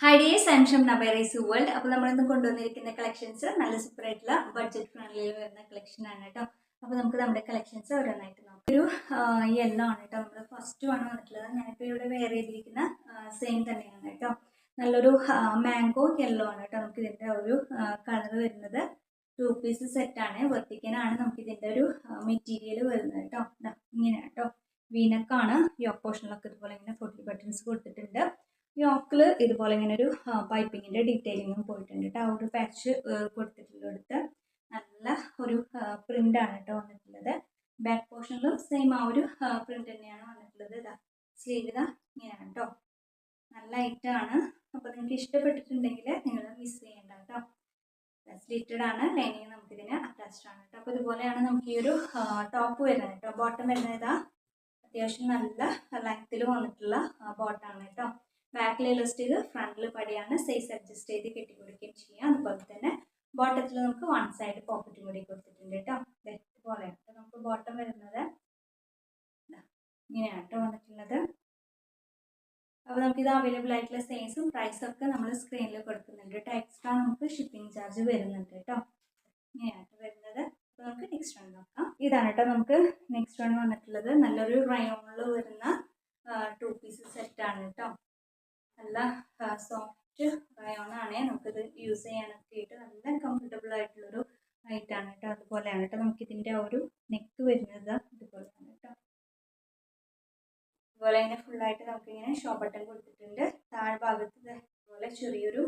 Hi dears, I am Shamna by Rise World. അപ്പോൾ നമ്മളിന്ന് കൊണ്ടുവന്നിരിക്കുന്ന കളക്ഷൻസ് നല്ല സൂപ്പർ ആയിട്ടുള്ള ബഡ്ജറ്റ് ഫ്രണ്ട്ലിയിൽ വരുന്ന കളക്ഷൻ ആണ് കേട്ടോ. അപ്പോൾ നമുക്ക് നമ്മുടെ കളക്ഷൻസ് ഓരോന്നായിട്ട് നോക്കാം. ഒരു യെല്ലോ ആണ് കേട്ടോ, നമ്മൾ ഫസ്റ്റ് ആണ് വന്നിട്ടുള്ളത്. ഞാനിപ്പോൾ ഇവിടെ വെയർ ചെയ്തിരിക്കുന്ന സെയിം തന്നെയാണ് കേട്ടോ. നല്ലൊരു മാംഗോ യെല്ലോ ആണ് കേട്ടോ. നമുക്ക് ഇതിൻ്റെ ഒരു കളർ വരുന്നത് 2 പീസ് സെറ്റാണ്. വർത്തിക്കാനാണ് നമുക്ക് ഇതിൻ്റെ ഒരു മെറ്റീരിയൽ വരുന്നത് കേട്ടോ. ഇങ്ങനെ കേട്ടോ, വീനക്കാണ്. യോക്ക് പോർഷനിലൊക്കെ ഇതുപോലെ ഇങ്ങനെ 40 ബട്ടൺസ് കൊടുത്തിട്ടുണ്ട്. യോക്കിൽ ഇതുപോലെ ഇങ്ങനെ ഒരു പൈപ്പിങ്ങിൻ്റെ ഡീറ്റെയിലിങ്ങും പോയിട്ടുണ്ട് കേട്ടോ. ആ ഒരു പാച്ച് കൊടുത്തിട്ടുള്ളടുത്ത് നല്ല ഒരു പ്രിൻ്റാണ് കേട്ടോ വന്നിട്ടുള്ളത്. ബാക്ക് പോർഷനിലും സെയിം ആ ഒരു പ്രിൻ്റ് തന്നെയാണ് വന്നിട്ടുള്ളത്. ഇതാ സ്ലീവ് ഇതാ ഇങ്ങനെയാണ് കേട്ടോ. നല്ല ഐറ്റമാണ്. അപ്പോൾ നിങ്ങൾക്ക് ഇഷ്ടപ്പെട്ടിട്ടുണ്ടെങ്കിൽ നിങ്ങൾ മിസ് ചെയ്യേണ്ട കേട്ടോ. സ്ലിറ്റഡ് ആണ്. ലൈനിങ് നമുക്കിതിന് അറ്റാച്ച്ഡ് ആണ് കേട്ടോ. അപ്പോൾ ഇതുപോലെയാണ് നമുക്ക് ഈ ഒരു ടോപ്പ് വരുന്നത് കേട്ടോ. ബോട്ടം വരുന്നത് ഇതാ അത്യാവശ്യം നല്ല ലെങ്ത്തിൽ വന്നിട്ടുള്ള ബോട്ടാണ് കേട്ടോ. ബാക്കിൽ ഇലസ്റ്റിക്, ഫ്രണ്ടിൽ പടിയാണ്. സൈസ് അഡ്ജസ്റ്റ് ചെയ്ത് കെട്ടിക്കൊടുക്കുകയും ചെയ്യാം. അതുപോലെ തന്നെ ബോട്ടത്തിൽ നമുക്ക് 1 സൈഡ് പോക്കറ്റും കൂടി കൊടുത്തിട്ടുണ്ട് കേട്ടോ. ഇതുപോലെയാണ് നമുക്ക് ബോട്ടം വരുന്നത്. ഇങ്ങനെയാണ് കേട്ടോ വന്നിട്ടുള്ളത്. അപ്പോൾ നമുക്കിത് അവൈലബിൾ ആയിട്ടുള്ള സൈസും പ്രൈസും ഒക്കെ നമ്മൾ സ്ക്രീനിൽ കൊടുക്കുന്നുണ്ട് കേട്ടോ. എക്സ്ട്രാ നമുക്ക് ഷിപ്പിംഗ് ചാർജ് വരുന്നുണ്ട് കേട്ടോ. ഇങ്ങനെയാണ് വരുന്നത്. അപ്പോൾ നമുക്ക് നെക്സ്റ്റ് വൺ നോക്കാം. ഇതാണ് കേട്ടോ നമുക്ക് നെക്സ്റ്റ് വൺ വന്നിട്ടുള്ളത്. നല്ലൊരു റയോണിൽ വരുന്ന 2 പീസ് സെറ്റാണ് കേട്ടോ. നല്ല സോഫ്റ്റ് റയോണാണ്. നമുക്കിത് യൂസ് ചെയ്യാനൊക്കെ ആയിട്ട് നല്ല കംഫർട്ടബിൾ ആയിട്ടുള്ളൊരു ഐറ്റാണ് കേട്ടോ. അതുപോലെയാണ് കേട്ടോ നമുക്കിതിൻ്റെ ഒരു നെക്ക് വരുന്നത്. ഇതുപോലെയാണ് കേട്ടോ. അതുപോലെ ഇങ്ങനെ ഫുള്ളായിട്ട് നമുക്കിങ്ങനെ ഷോ ബട്ടൺ കൊടുത്തിട്ടുണ്ട്. താഴ്ഭാഗത്ത് ഇതുപോലെ ചെറിയൊരു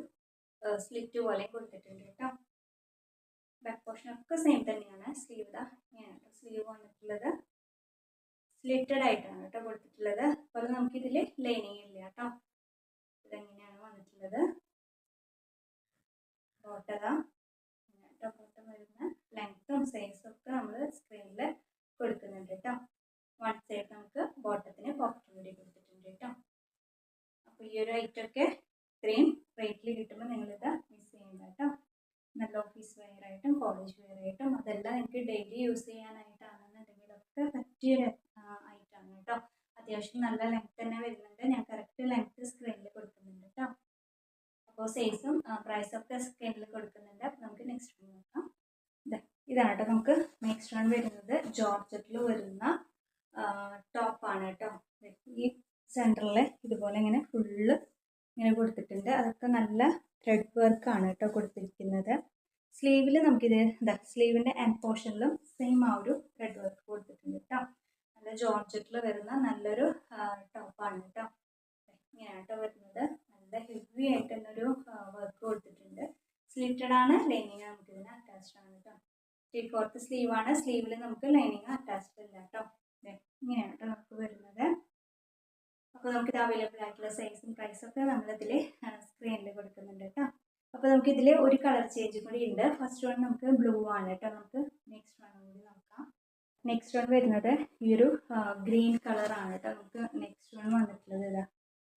സ്ലിറ്റ് പോലെ കൊടുത്തിട്ടുണ്ട് കേട്ടോ. ബാക്ക് പോർഷനൊക്കെ സെയിം തന്നെയാണ്. സ്ലീവ് ഇതാ ഇങ്ങനെയാണ് കേട്ടോ സ്ലീവ് വന്നിട്ടുള്ളത്. സ്ലിറ്റഡ് ആയിട്ടാണ് കേട്ടോ കൊടുത്തിട്ടുള്ളത്. അതുപോലെ നമുക്കിതിൽ ലൈനിങ് ഇല്ല കേട്ടോ. ഇതെങ്ങനെയാണ് വന്നിട്ടുള്ളത്. ബോട്ടം വരുന്ന ലെങ്ത്തും സൈസും ഒക്കെ നമ്മൾ സ്ക്രീനിൽ കൊടുക്കുന്നുണ്ട് കേട്ടോ. 1 സൈഡ് നമുക്ക് ബോട്ടത്തിന് പോക്കറ്റും കൂടി കൊടുത്തിട്ടുണ്ട് കേട്ടോ. അപ്പോൾ ഈ ഒരു ഐറ്റമൊക്കെ ഇത്രയും റേറ്റിൽ കിട്ടുമ്പോൾ നിങ്ങളിത് മിസ് ചെയ്യണ്ട കേട്ടോ. നല്ല ഓഫീസ് വെയർ ആയിട്ടും കോളേജ് വെയർ ആയിട്ടും അതെല്ലാം നിങ്ങൾക്ക് ഡെയിലി യൂസ് ചെയ്യാനായിട്ടാണെന്നുണ്ടെങ്കിലൊക്കെ പറ്റിയൊരു ഐറ്റമാണ് കേട്ടോ. അത്യാവശ്യം നല്ല ലെങ്ത് തന്നെ വരുന്നുണ്ട്. ഞാൻ കറക്റ്റ് ലെങ്ത് സ്ക്രീനിൽ കൊടുക്കുന്നുണ്ട് കേട്ടോ. അപ്പോൾ സൈസും പ്രൈസൊക്കെ സ്ക്രീനിൽ കൊടുക്കുന്നുണ്ട്. അപ്പോൾ നമുക്ക് നെക്സ്റ്റ് വൺ നോക്കാം. ഇതാണ് കേട്ടോ നമുക്ക് നെക്സ്റ്റ് വൺ വരുന്നത്. ജോർജറ്റിൽ വരുന്ന ടോപ്പാണ് കേട്ടോ. ഈ സെൻറ്ററിൽ ഇതുപോലെ ഇങ്ങനെ ഫുള്ള് ഇങ്ങനെ കൊടുത്തിട്ടുണ്ട്. അതൊക്കെ നല്ല ത്രെഡ് വർക്കാണ് കേട്ടോ കൊടുത്തിരിക്കുന്നത്. സ്ലീവിൽ നമുക്കിത് സ്ലീവിൻ്റെ എൻഡ് പോർഷനിലും സെയിം ആ ഒരു ത്രെഡ് വർക്ക് കൊടുത്തിട്ടുണ്ട് കേട്ടോ. നല്ല ജോർജറ്റിൽ വരുന്ന നല്ലൊരു ടോപ്പാണ് കേട്ടോ. ഇങ്ങനെയാണ് കേട്ടോ വരുന്നത്. നല്ല ഹെവി ആയിട്ട് തന്നെ ഒരു വർക്ക് കൊടുത്തിട്ടുണ്ട്. സ്ലിറ്റഡ് ആണ്. ലൈനിങ് നമുക്കിതിന് അറ്റാച്ച്ഡ് ആണ് കേട്ടോ. 3/4 സ്ലീവാണ്. സ്ലീവിൽ നമുക്ക് ലൈനിങ് അറ്റാച്ച്ഡ് അല്ല കേട്ടോ. ഇങ്ങനെയാണ് കേട്ടോ നമുക്ക് വരുന്നത്. അപ്പോൾ നമുക്കിത് അവൈലബിൾ ആയിട്ടുള്ള സൈസും പ്രൈസൊക്കെ നമ്മളിതിൽ സ്ക്രീനിൽ കൊടുക്കുന്നുണ്ട് കേട്ടോ. അപ്പോൾ നമുക്കിതിൽ ഒരു കളർ ചേഞ്ച് കൂടി ഉണ്ട്. ഫസ്റ്റ് വൺ നമുക്ക് ബ്ലൂ ആണ് കേട്ടോ. നമുക്ക് നെക്സ്റ്റ് വൺ കൂടി നോക്കാം. നെക്സ്റ്റ് വൺ വരുന്നത് ഈ ഒരു ഗ്രീൻ കളറാണ് കേട്ടോ. നമുക്ക് നെക്സ്റ്റ് വൺ വന്നിട്ടുള്ളത്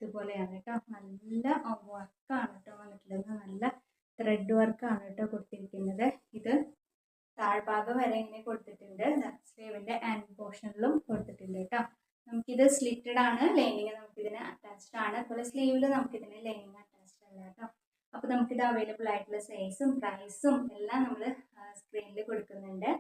ഇതുപോലെയാണ് കേട്ടോ. നല്ല വർക്കാണ് കേട്ടോ വന്നിട്ടുള്ളത്. നല്ല ത്രെഡ് വർക്കാണ് കേട്ടോ കൊടുത്തിരിക്കുന്നത്. ഇത് താഴ്ഭാഗം വരെ ഇങ്ങനെ കൊടുത്തിട്ടുണ്ട്. സ്ലീവിൻ്റെ എൻഡ് പോർഷനിലും കൊടുത്തിട്ടുണ്ട് കേട്ടോ. നമുക്കിത് സ്ലിറ്റഡ് ആണ്. ലൈനിങ് നമുക്കിതിന് അറ്റാച്ച്ഡ് ആണ്. അതുപോലെ സ്ലീവിൽ നമുക്കിതിന് ലൈനിങ് അറ്റാച്ച്ഡ് അല്ല കേട്ടോ. അപ്പോൾ നമുക്കിത് അവൈലബിൾ ആയിട്ടുള്ള സൈസും പ്രൈസും എല്ലാം നമ്മൾ സ്ക്രീനിൽ കൊടുക്കുന്നുണ്ട്.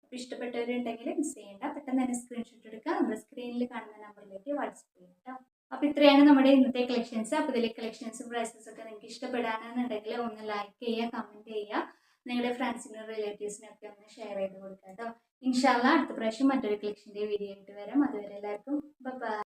അപ്പോൾ ഇഷ്ടപ്പെട്ടവരുണ്ടെങ്കിൽ മിസ് ചെയ്യേണ്ട, പെട്ടെന്ന് തന്നെ സ്ക്രീൻഷോട്ട് എടുക്കുക. നമ്മൾ സ്ക്രീനിൽ കാണുന്ന നമ്പറിലേക്ക് വാട്സപ്പ് ചെയ്യാം കേട്ടോ. അപ്പോൾ ഇത്രയാണ് നമ്മുടെ ഇന്നത്തെ കളക്ഷൻസ്. അപ്പോൾ ഇതിലെ കളക്ഷൻസും പ്രൈസസും ഒക്കെ നിങ്ങൾക്ക് ഇഷ്ടപ്പെടാനെന്നുണ്ടെങ്കിൽ ഒന്ന് ലൈക്ക് ചെയ്യുക, കമൻറ്റ് ചെയ്യുക. നിങ്ങളുടെ ഫ്രണ്ട്സിനും റിലേറ്റീവ്സിനൊക്കെ ഒന്ന് ഷെയർ ചെയ്ത് കൊടുക്കുക കേട്ടോ. ഇൻഷാല്ലാ അടുത്ത പ്രാവശ്യം മറ്റൊരു കളക്ഷൻ്റെ വീഡിയോ ആയിട്ട് വരാം. അതുവരെ എല്ലാവർക്കും ബൈ.